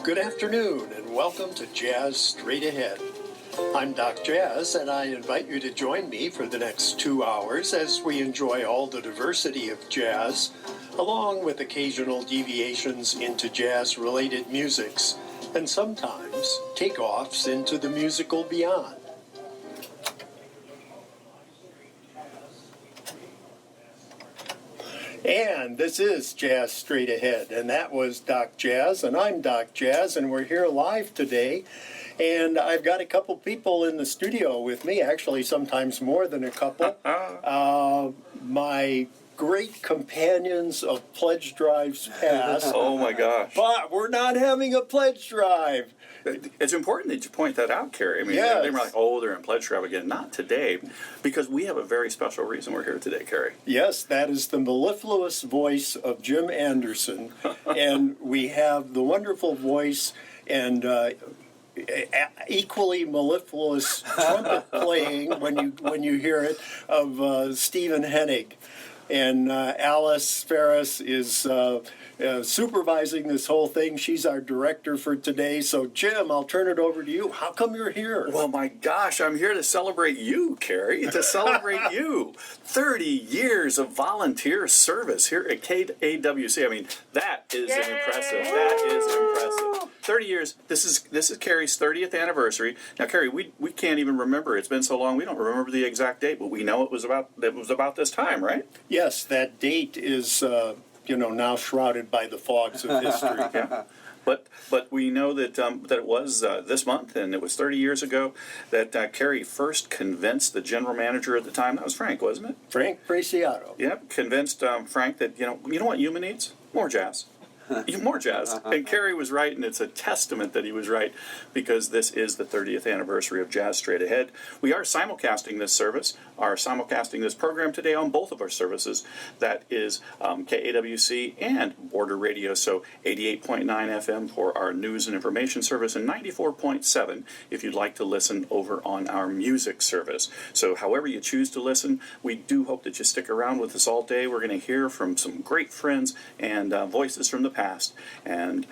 Good afternoon and welcome to Jazz Straight Ahead. I'm Doc Jazz and I invite you to join me for the next 2 hours as we enjoy all the diversity of jazz, along with occasional deviations into jazz-related musics and sometimes takeoffs into the musical beyond. And this is Jazz Straight Ahead, and that was Doc Jazz, and I'm Doc Jazz, and we're here live today. And I've got a couple people in the studio with me, actually sometimes more than a couple. My great companions of pledge drives past. Oh my gosh. But we're not having a pledge drive. It's important that you point that out, Cary. I mean, Yes. they were like, oh, they're in pledge drive again. Not today, because we have a very special reason we're here today, Cary. Yes, that is the mellifluous voice of Jim Anderson. And we have the wonderful voice and equally mellifluous trumpet playing when you hear it of Stephen Hennig. And Alice Ferris is supervising this whole thing. She's our director for today. So, Jim, I'll turn it over to you. How come you're here? Well, my gosh, I'm here to celebrate you, Cary, to celebrate you. 30 years of volunteer service here at KAWC. I mean, that is impressive. That is impressive. 30 years. This is Cary's 30th anniversary. Now, Cary, we can't even remember. It's been so long, we don't remember the exact date, but we know it was about this time, right? Yes, that date is now shrouded by the fogs of history. Yeah. But we know that it was this month, and it was 30 years ago that Cary first convinced the general manager at the time. That was Frank, wasn't it? Frank Preciado. Yep, convinced Frank that you know what Yuma needs? More jazz. More jazz. And Cary was right, and it's a testament that he was right, because this is the 30th anniversary of Jazz Straight Ahead. We are simulcasting this program today on both of our services. That is KAWC and Border Radio, so 88.9 FM for our news and information service, and 94.7 if you'd like to listen over on our music service. So however you choose to listen, we do hope that you stick around with us all day. We're going to hear from some great friends and voices from the past. And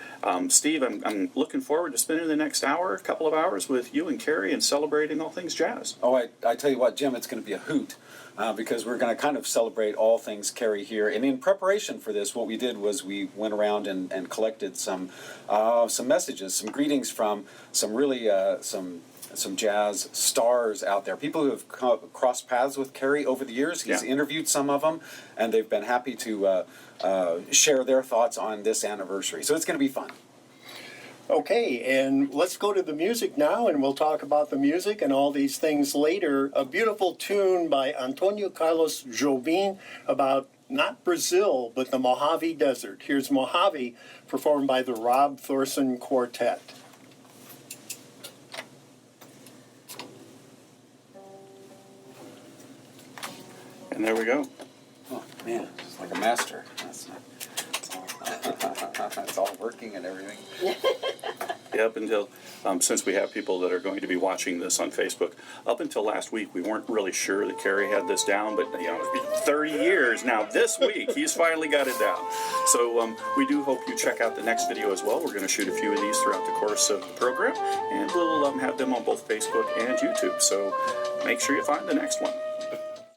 Steve, I'm looking forward to spending the next couple of hours with you and Cary and celebrating all things jazz. Oh, I tell you what, Jim, it's going to be a hoot because we're going to kind of celebrate all things Cary here. And in preparation for this, what we did was we went around and collected some messages, some greetings from some really some jazz stars out there, people who have crossed paths with Cary over the years. He's interviewed some of them, and they've been happy to share their thoughts on this anniversary. So it's going to be fun. Okay, and let's go to the music now, and we'll talk about the music and all these things later. A beautiful tune by Antonio Carlos Jobim about not Brazil, but the Mojave Desert. Here's Mojave, performed by the Rob Thorson Quartet. And there we go. Oh, man, it's like a master. It's all working and everything. Up until, since we have people that are going to be watching this on Facebook, up until last week, we weren't really sure that Cary had this down, but it's been 30 years now. This week, he's finally got it down. So we do hope you check out the next video as well. We're going to shoot a few of these throughout the course of the program, and we'll have them on both Facebook and YouTube. So make sure you find the next one.